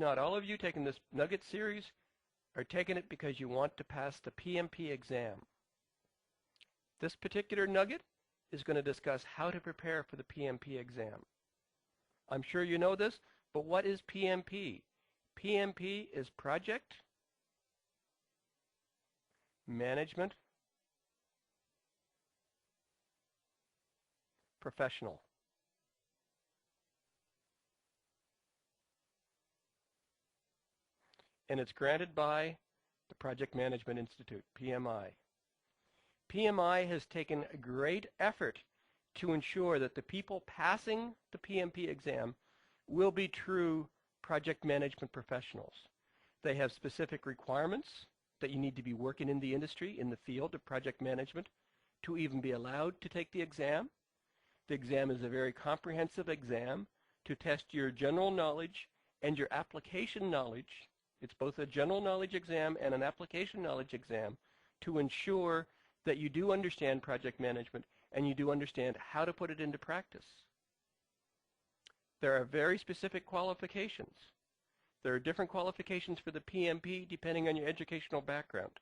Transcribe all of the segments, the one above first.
not all of you taking this Nugget series are taking it because you want to pass the PMP exam. This particular nugget is going to discuss how to prepare for the PMP exam. I'm sure you know this, but what is PMP? PMP is Project Management Professional. And it's granted by the Project Management Institute, PMI. PMI has taken a great effort to ensure that the people passing the PMP exam will be true project management professionals. They have specific requirements that you need to be working in the industry, in the field of project management, to even be allowed to take the exam. The exam is a very comprehensive exam to test your general knowledge and your application knowledge. It's both a general knowledge exam and an application knowledge exam to ensure that you do understand project management and you do understand how to put it into practice. There are very specific qualifications. There are different qualifications for the PMP depending on your educational background.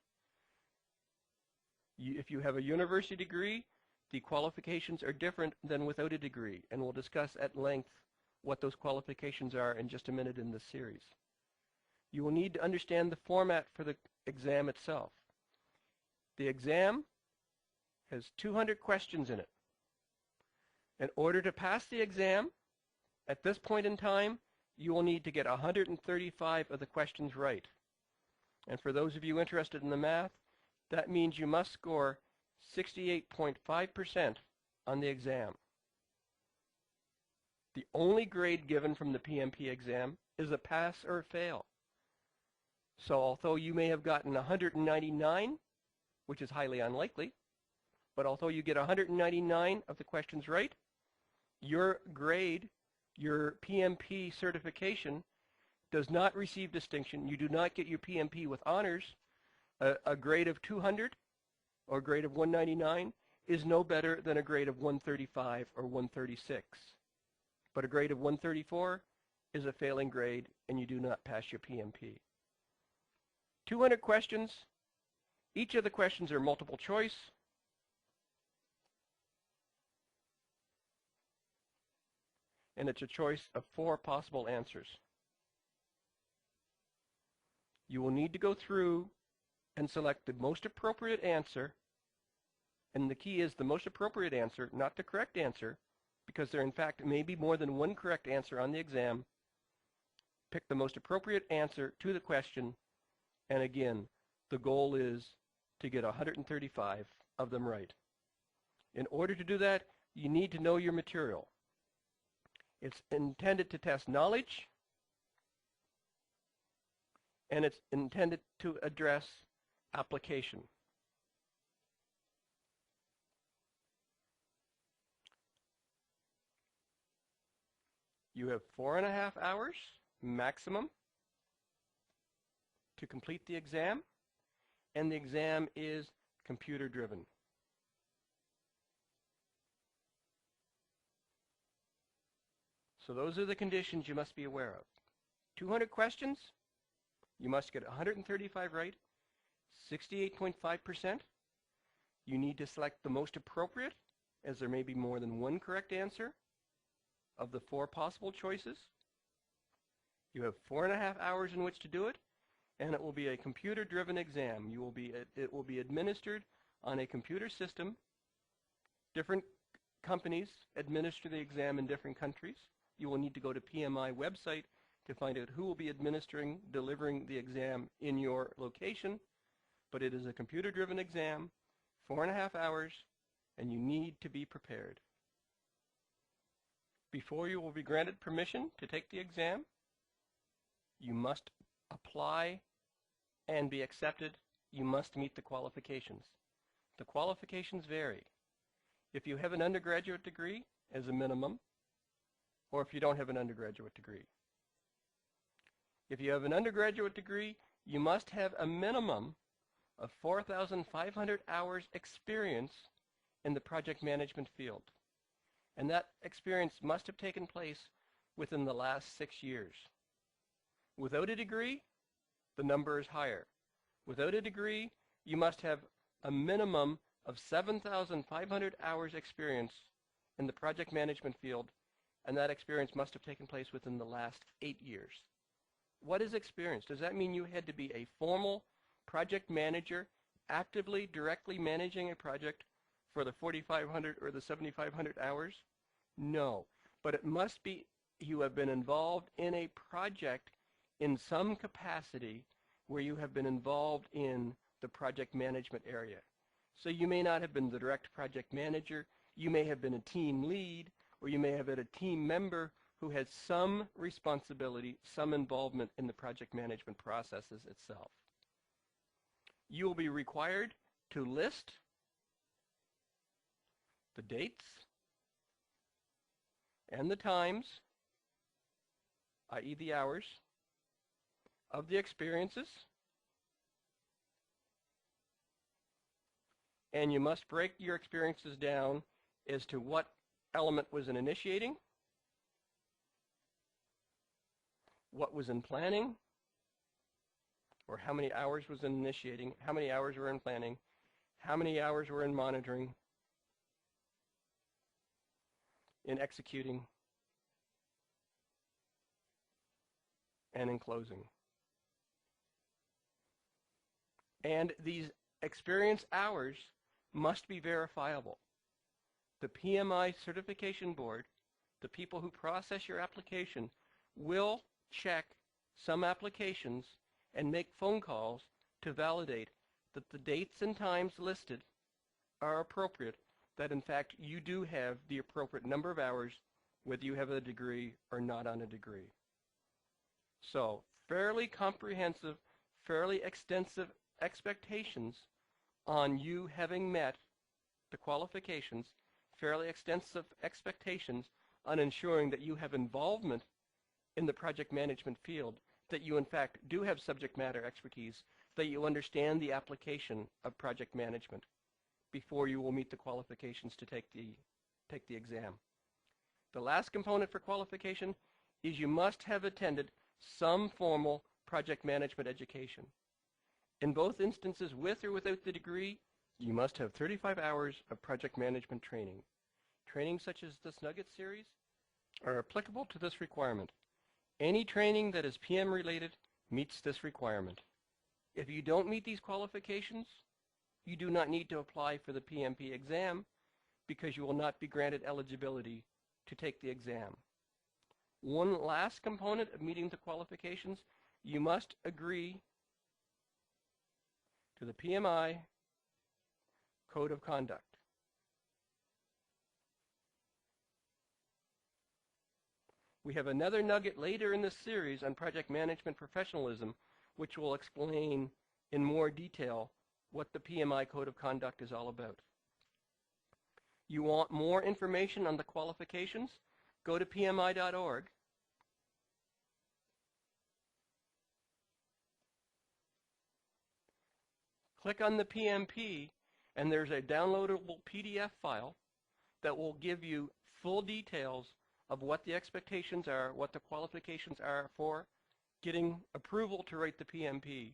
If you have a university degree, the qualifications are different than without a degree, and we'll discuss at length what those qualifications are in just a minute in this series. You will need to understand the format for the exam itself. The exam has 200 questions in it. In order to pass the exam, at this point in time, you will need to get 135 of the questions right. And for those of you interested in the math, that means you must score 68.5% on the exam. The only grade given from the PMP exam is a pass or fail. So although you may have gotten 199, which is highly unlikely, but although you get 199 of the questions right, your grade, your PMP certification, does not receive distinction. You do not get your PMP with honors. A grade of 200 or a grade of 199 is no better than a grade of 135 or 136. But a grade of 134 is a failing grade, and you do not pass your PMP. 200 questions. Each of the questions are multiple choice. And it's a choice of 4 possible answers. You will need to go through and select the most appropriate answer. And the key is the most appropriate answer, not the correct answer, because there in fact may be more than one correct answer on the exam. Pick the most appropriate answer to the question, and again, the goal is to get 135 of them right. In order to do that, you need to know your material. It's intended to test knowledge, and it's intended to address application. You have 4.5 hours maximum to complete the exam, and the exam is computer driven. So those are the conditions you must be aware of. 200 questions, you must get 135 right, 68.5%. You need to select the most appropriate, as there may be more than one correct answer of the 4 possible choices. You have 4.5 hours in which to do it, and it will be a computer-driven exam. It will be administered on a computer system. Different companies administer the exam in different countries. You will need to go to PMI website to find out who will be delivering the exam in your location. But it is a computer-driven exam, 4.5 hours, and you need to be prepared. Before you will be granted permission to take the exam, you must apply and be accepted. You must meet the qualifications. The qualifications vary. If you have an undergraduate degree as a minimum, or if you don't have an undergraduate degree. If you have an undergraduate degree, you must have a minimum of 4,500 hours experience in the project management field. And that experience must have taken place within the last 6 years. Without a degree, the number is higher. Without a degree, you must have a minimum of 7,500 hours experience in the project management field, and that experience must have taken place within the last 8 years. What is experience? Does that mean you had to be a formal project manager, actively, directly managing a project for the 4,500 or the 7,500 hours? No, but it must be you have been involved in a project in some capacity where you have been involved in the project management area. So you may not have been the direct project manager, you may have been a team lead, or you may have been a team member who has some responsibility, some involvement in the project management processes itself. You will be required to list the dates and the times, i.e. the hours, of the experiences, and you must break your experiences down as to what element was in initiating, what was in planning, or how many hours was in initiating, how many hours were in planning, how many hours were in monitoring, in executing, and in closing. And these experience hours must be verifiable. The PMI certification board, the people who process your application, will check some applications and make phone calls to validate that the dates and times listed are appropriate, that in fact you do have the appropriate number of hours, whether you have a degree or not on a degree. So, fairly comprehensive, fairly extensive expectations on you having met the qualifications, fairly extensive expectations on ensuring that you have involvement in the project management field, that you in fact do have subject matter expertise, that you understand the application of project management before you will meet the qualifications to take the exam. The last component for qualification is you must have attended some formal project management education. In both instances, with or without the degree, you must have 35 hours of project management training. Training such as this Nugget series are applicable to this requirement. Any training that is PM related meets this requirement. If you don't meet these qualifications, you do not need to apply for the PMP exam because you will not be granted eligibility to take the exam. One last component of meeting the qualifications, you must agree to the Pmi Code of Conduct. We have another nugget later in this series on project management professionalism, which will explain in more detail what the Pmi Code of Conduct is all about. You want more information on the qualifications? Go to pmi.org. Click on the PMP, and there's a downloadable PDF file that will give you full details of what the expectations are, what the qualifications are for getting approval to write the PMP.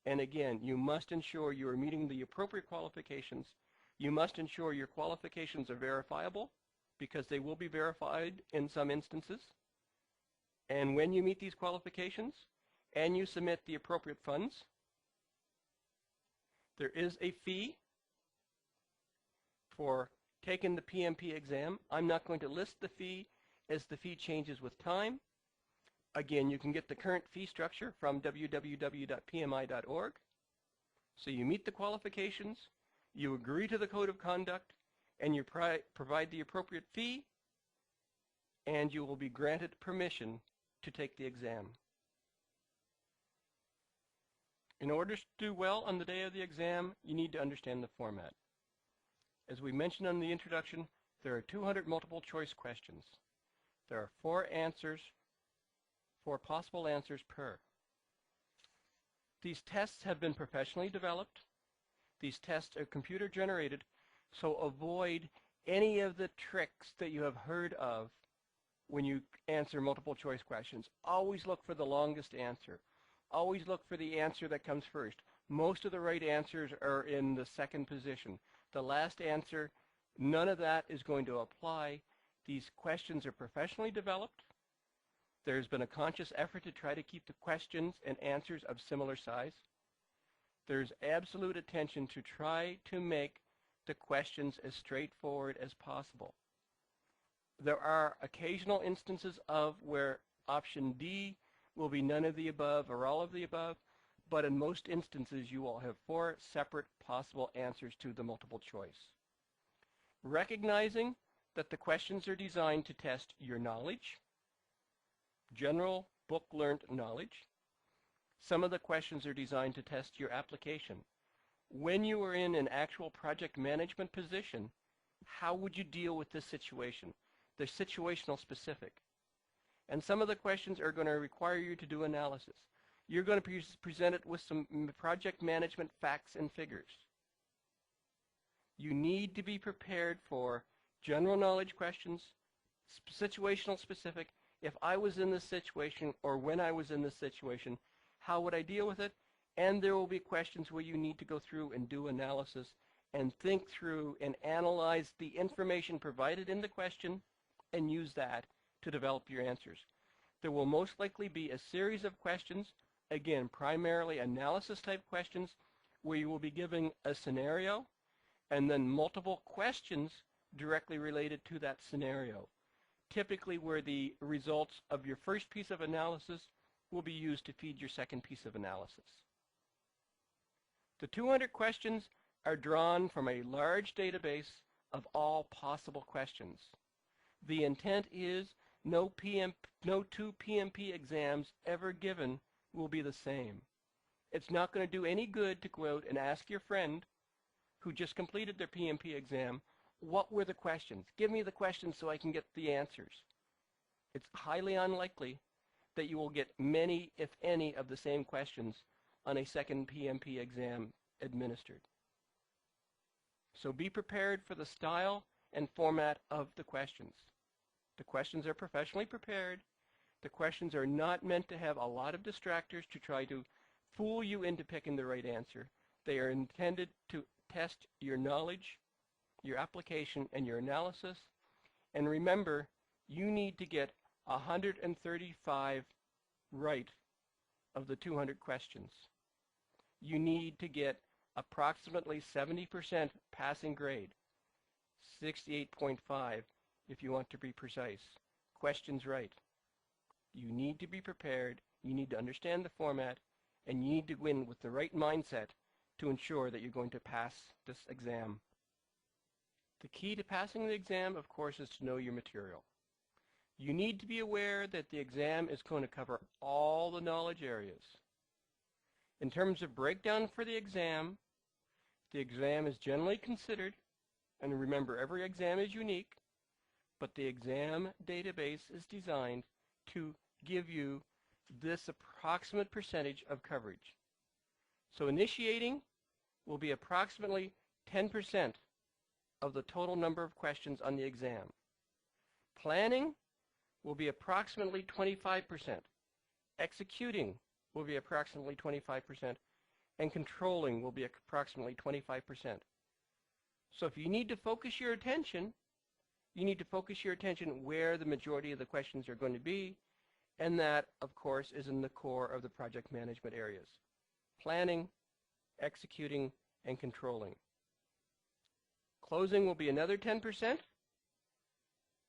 And again, you must ensure you are meeting the appropriate qualifications. You must ensure your qualifications are verifiable, because they will be verified in some instances. And when you meet these qualifications and you submit the appropriate funds, there is a fee for taking the PMP exam. I'm not going to list the fee as the fee changes with time. Again, you can get the current fee structure from www.pmi.org. So you meet the qualifications, you agree to the Code of Conduct, and you provide the appropriate fee, and you will be granted permission to take the exam. In order to do well on the day of the exam, you need to understand the format. As we mentioned in the introduction, there are 200 multiple choice questions. There are 4 possible answers per. These tests have been professionally developed. These tests are computer generated, so avoid any of the tricks that you have heard of when you answer multiple choice questions. Always look for the longest answer. Always look for the answer that comes first. Most of the right answers are in the second position. The last answer, none of that is going to apply. These questions are professionally developed. There's been a conscious effort to try to keep the questions and answers of similar size. There's absolute attention to try to make the questions as straightforward as possible. There are occasional instances of where option D will be none of the above or all of the above, but in most instances you will have 4 separate possible answers to the multiple choice. Recognizing that the questions are designed to test your knowledge, general book-learned knowledge. Some of the questions are designed to test your application. When you are in an actual project management position, how would you deal with this situation? They're situational specific. And some of the questions are going to require you to do analysis. You're going to present it with some project management facts and figures. You need to be prepared for general knowledge questions, situational specific. If I was in this situation or when I was in this situation, how would I deal with it? And there will be questions where you need to go through and do analysis and think through and analyze the information provided in the question and use that to develop your answers. There will most likely be a series of questions, again, primarily analysis type questions, where you will be giving a scenario and then multiple questions directly related to that scenario. Typically where the results of your first piece of analysis will be used to feed your second piece of analysis. The 200 questions are drawn from a large database of all possible questions. The intent is no 2 PMP exams ever given will be the same. It's not going to do any good to go out and ask your friend who just completed their PMP exam, what were the questions? Give me the questions so I can get the answers. It's highly unlikely that you will get many, if any, of the same questions on a second PMP exam administered. So be prepared for the style and format of the questions. The questions are professionally prepared. The questions are not meant to have a lot of distractors to try to fool you into picking the right answer. They are intended to test your knowledge, your application, and your analysis. And remember, you need to get 135 right of the 200 questions. You need to get approximately 70% passing grade, 68.5 if you want to be precise. Questions right. You need to be prepared, you need to understand the format, and you need to win with the right mindset to ensure that you're going to pass this exam. The key to passing the exam, of course, is to know your material. You need to be aware that the exam is going to cover all the knowledge areas. In terms of breakdown for the exam is generally considered, and remember, every exam is unique, but the exam database is designed to give you this approximate percentage of coverage. So initiating will be approximately 10% of the total number of questions on the exam. Planning will be approximately 25%. Executing will be approximately 25%. And controlling will be approximately 25%. So if you need to focus your attention, you need to focus your attention where the majority of the questions are going to be, and that, of course, is in the core of the project management areas. Planning, executing, and controlling. Closing will be another 10%,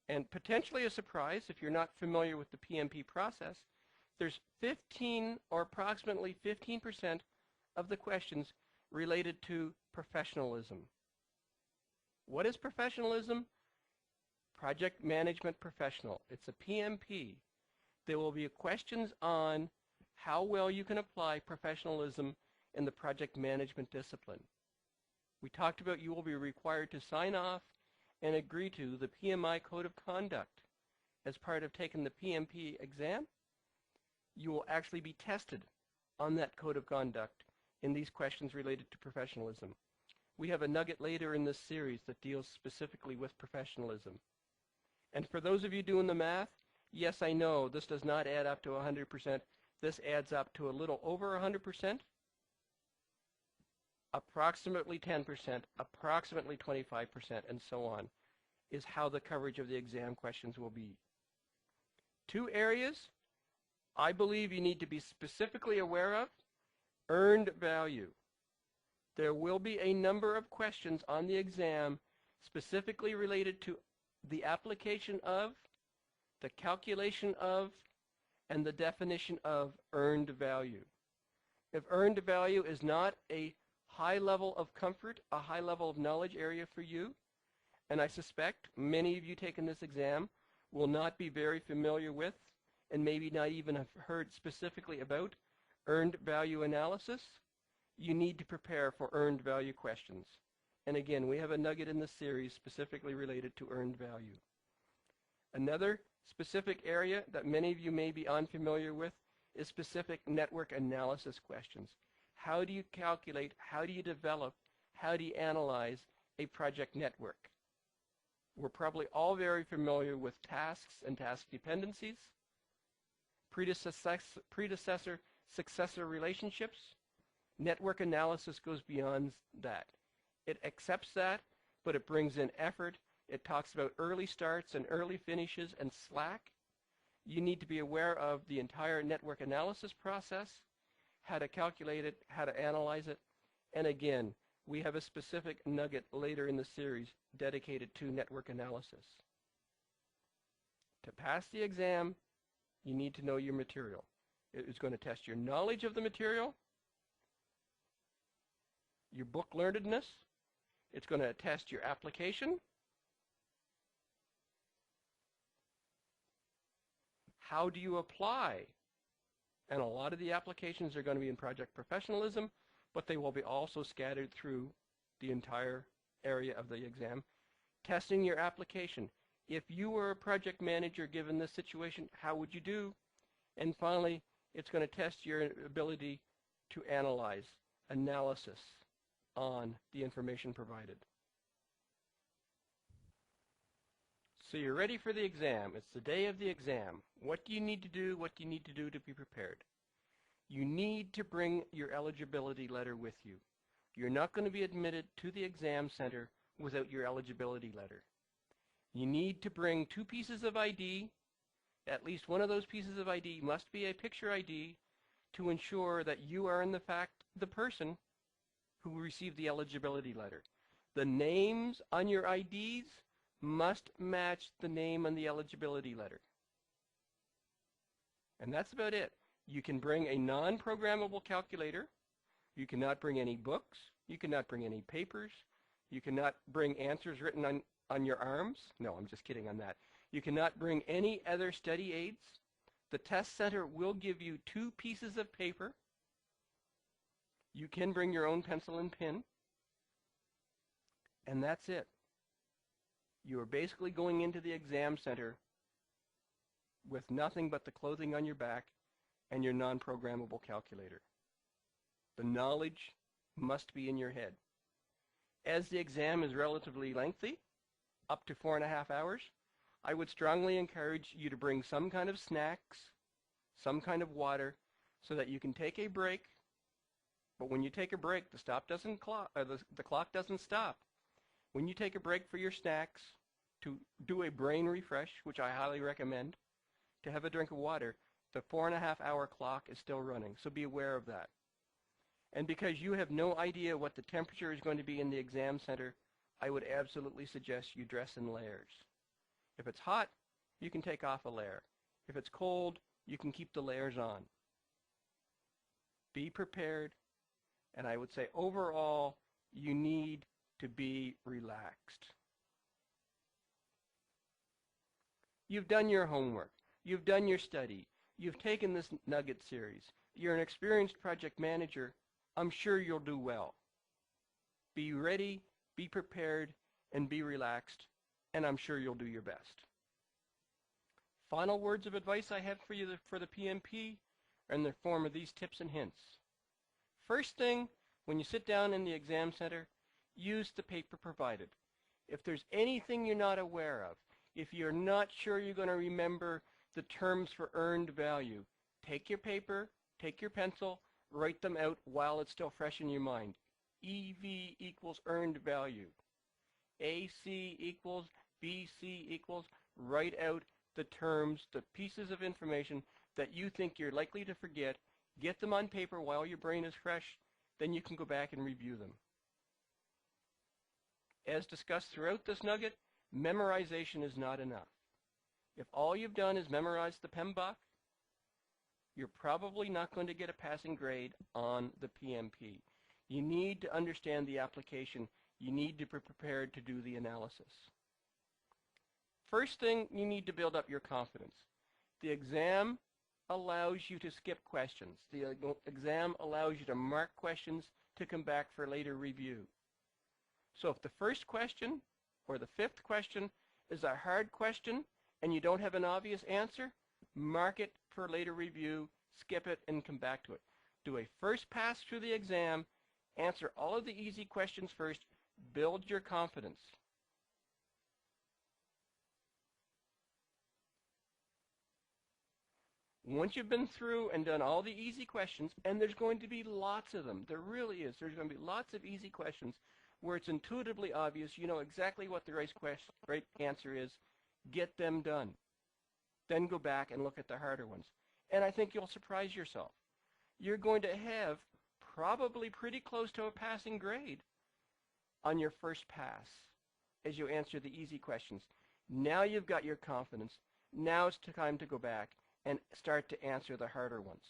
and potentially a surprise if you're not familiar with the PMP process, there's 15 or approximately 15% of the questions related to professionalism. What is professionalism? Project Management Professional. It's a PMP. There will be questions on how well you can apply professionalism in the project management discipline. We talked about you will be required to sign off and agree to the Pmi Code of Conduct as part of taking the PMP exam. You will actually be tested on that Code of Conduct in these questions related to professionalism. We have a nugget later in this series that deals specifically with professionalism. And for those of you doing the math, Yes, I know this does not add up to 100%. This adds up to a little over 100%, approximately 10%, approximately 25%, and so on, is how the coverage of the exam questions will be. 2 areas I believe you need to be specifically aware of: earned value. There will be a number of questions on the exam specifically related to the application of, the calculation of, and the definition of earned value. If earned value is not a high level of comfort, a high level of knowledge area for you, and I suspect many of you taking this exam will not be very familiar with, and maybe not even have heard specifically about, earned value analysis, you need to prepare for earned value questions. And again, we have a nugget in the series specifically related to earned value. Another specific area that many of you may be unfamiliar with is specific network analysis questions. How do you calculate, how do you develop, how do you analyze a project network? We're probably all very familiar with tasks and task dependencies, predecessor-successor relationships. Network analysis goes beyond that. It accepts that, but it brings in effort. It talks about early starts and early finishes and slack. You need to be aware of the entire network analysis process, how to calculate it, how to analyze it. And again, we have a specific nugget later in the series dedicated to network analysis. To pass the exam, you need to know your material. It is going to test your knowledge of the material, your book learnedness. It's going to test your application, how do you apply? And a lot of the applications are going to be in project professionalism, but they will be also scattered through the entire area of the exam. Testing your application. If you were a project manager given this situation, how would you do? And finally, it's going to test your ability to analyze, analysis on the information provided. So you're ready for the exam. It's the day of the exam. What do you need to do? What do you need to do to be prepared? You need to bring your eligibility letter with you. You're not going to be admitted to the exam center without your eligibility letter. You need to bring 2 pieces of ID. At least one of those pieces of ID must be a picture ID to ensure that you are in fact the person who received the eligibility letter. The names on your IDs must match the name on the eligibility letter. And that's about it. You can bring a non-programmable calculator. You cannot bring any books. You cannot bring any papers. You cannot bring answers written on your arms. No, I'm just kidding on that. You cannot bring any other study aids. The test center will give you 2 pieces of paper. You can bring your own pencil and pen. And that's it. You are basically going into the exam center with nothing but the clothing on your back and your non-programmable calculator. The knowledge must be in your head. As the exam is relatively lengthy, up to 4.5 hours, I would strongly encourage you to bring some kind of snacks, some kind of water, so that you can take a break. But when you take a break, the clock doesn't stop. When you take a break for your snacks, to do a brain refresh, which I highly recommend, to have a drink of water, the 4.5 hour clock is still running. So be aware of that. And because you have no idea what the temperature is going to be in the exam center, I would absolutely suggest you dress in layers. If it's hot, you can take off a layer. If it's cold, you can keep the layers on. Be prepared, and I would say overall, you need to be relaxed. You've done your homework. You've done your study. You've taken this nugget series. You're an experienced project manager. I'm sure you'll do well. Be ready, be prepared, and be relaxed, and I'm sure you'll do your best. Final words of advice I have for you for the PMP are in the form of these tips and hints. First thing, when you sit down in the exam center, use the paper provided. If there's anything you're not aware of, if you're not sure you're going to remember the terms for earned value. Take your paper, take your pencil, write them out while it's still fresh in your mind. EV equals earned value. AC equals, BC equals, write out the terms, the pieces of information that you think you're likely to forget. Get them on paper while your brain is fresh, then you can go back and review them. As discussed throughout this nugget, memorization is not enough. If all you've done is memorize the PMBOK, you're probably not going to get a passing grade on the PMP. You need to understand the application. You need to be prepared to do the analysis. First thing, you need to build up your confidence. The exam allows you to skip questions. The exam allows you to mark questions to come back for later review. So if the first question or the fifth question is a hard question and you don't have an obvious answer, mark it for later review, skip it, and come back to it. Do a first pass through the exam, answer all of the easy questions first, build your confidence. Once you've been through and done all the easy questions, and there's going to be lots of them, there really is, there's going to be lots of easy questions where it's intuitively obvious, you know exactly what the right answer is, get them done. Then go back and look at the harder ones. And I think you'll surprise yourself. You're going to have probably pretty close to a passing grade on your first pass as you answer the easy questions. Now you've got your confidence. Now it's time to go back and start to answer the harder ones.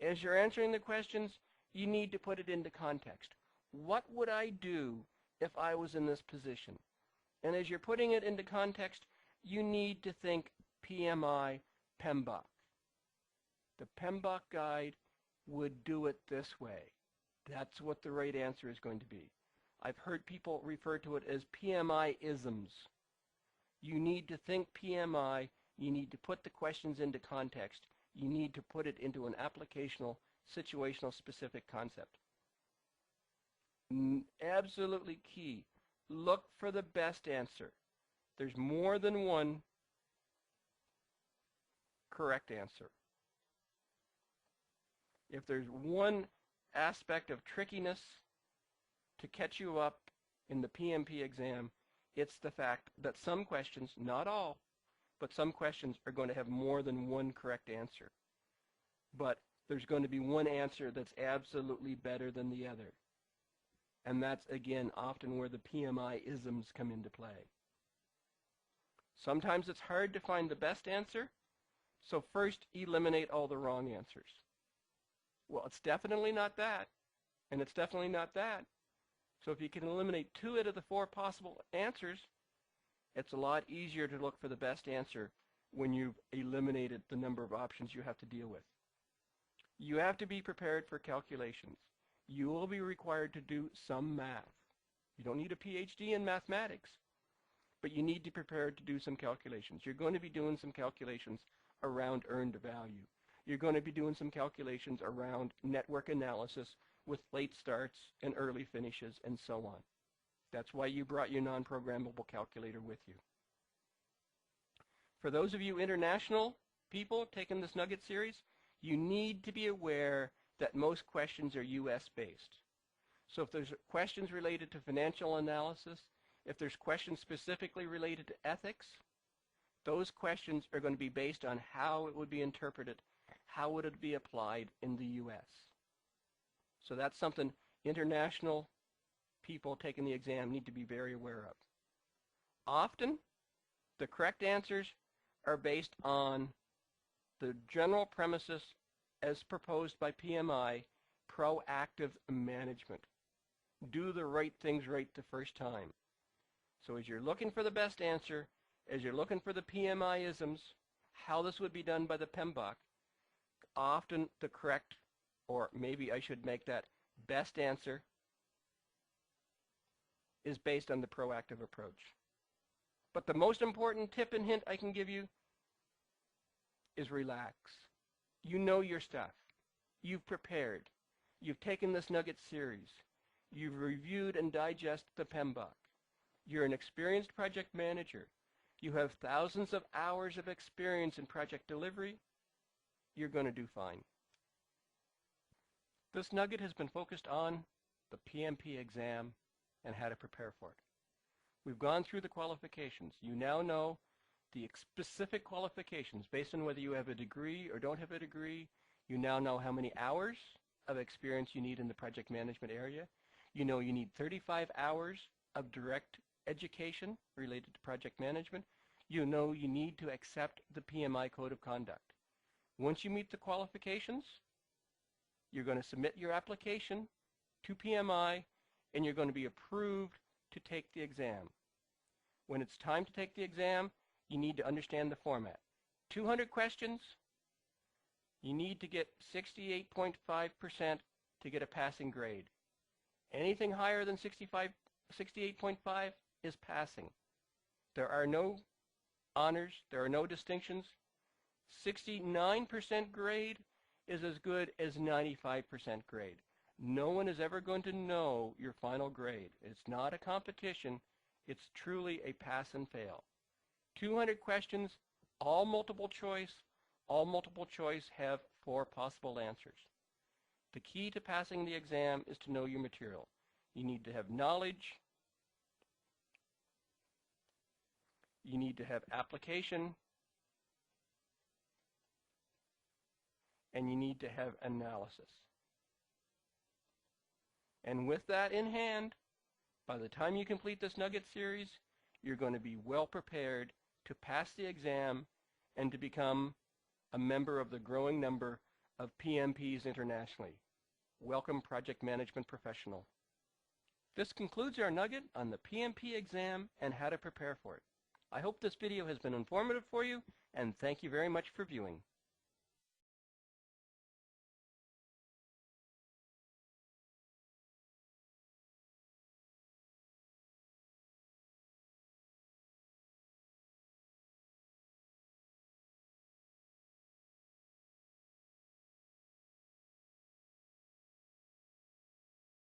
As you're answering the questions, you need to put it into context. What would I do if I was in this position? And as you're putting it into context, you need to think PMI, PMBOK. The PMBOK guide would do it this way. That's what the right answer is going to be. I've heard people refer to it as PMI-isms. You need to think PMI. You need to put the questions into context. You need to put it into an applicational, situational, specific concept. Absolutely key. Look for the best answer. There's more than one correct answer. If there's one aspect of trickiness to catch you up in the PMP exam, it's the fact that some questions, not all, but some questions are going to have more than one correct answer. But there's going to be one answer that's absolutely better than the other. And that's, again, often where the PMI-isms come into play. Sometimes it's hard to find the best answer, so first eliminate all the wrong answers. Well, it's definitely not that, and it's definitely not that. So if you can eliminate 2 out of the 4 possible answers, it's a lot easier to look for the best answer when you've eliminated the number of options you have to deal with. You have to be prepared for calculations. You will be required to do some math. You don't need a PhD in mathematics, but you need to be prepared to do some calculations. You're going to be doing some calculations around earned value. You're going to be doing some calculations around network analysis with late starts and early finishes and so on. That's why you brought your non-programmable calculator with you. For those of you international people taking this Nugget series, you need to be aware that most questions are US-based. So if there's questions related to financial analysis, if there's questions specifically related to ethics, those questions are going to be based on how it would be interpreted, how would it be applied in the US. So that's something international people taking the exam need to be very aware of. Often, the correct answers are based on the general premises as proposed by PMI, proactive management. Do the right things right the first time. So as you're looking for the best answer, as you're looking for the PMI-isms, how this would be done by the PMBOK, often the correct, or maybe I should make that best answer, is based on the proactive approach. But the most important tip and hint I can give you is relax. You know your stuff. You've prepared. You've taken this Nugget series. You've reviewed and digested the PMBOK. You're an experienced project manager. You have thousands of hours of experience in project delivery. You're going to do fine. This nugget has been focused on the PMP exam and how to prepare for it. We've gone through the qualifications. You now know the specific qualifications based on whether you have a degree or don't have a degree. You now know how many hours of experience you need in the project management area. You know you need 35 hours of direct education related to project management. You know you need to accept the PMI Code of Conduct. Once you meet the qualifications, you're going to submit your application to PMI and you're going to be approved to take the exam. When it's time to take the exam, you need to understand the format. 200 questions, you need to get 68.5% to get a passing grade. Anything higher than 68.5 is passing. There are no honors, there are no distinctions. 69% grade is as good as 95% grade. No one is ever going to know your final grade. It's not a competition. It's truly a pass and fail. 200 questions, all multiple choice. All multiple choice have 4 possible answers. The key to passing the exam is to know your material. You need to have knowledge. You need to have application. And you need to have analysis. And with that in hand, by the time you complete this nugget series, you're going to be well prepared to pass the exam and to become a member of the growing number of PMPs internationally. Welcome, project management professional. This concludes our nugget on the PMP exam and how to prepare for it. I hope this video has been informative for you, and thank you very much for viewing.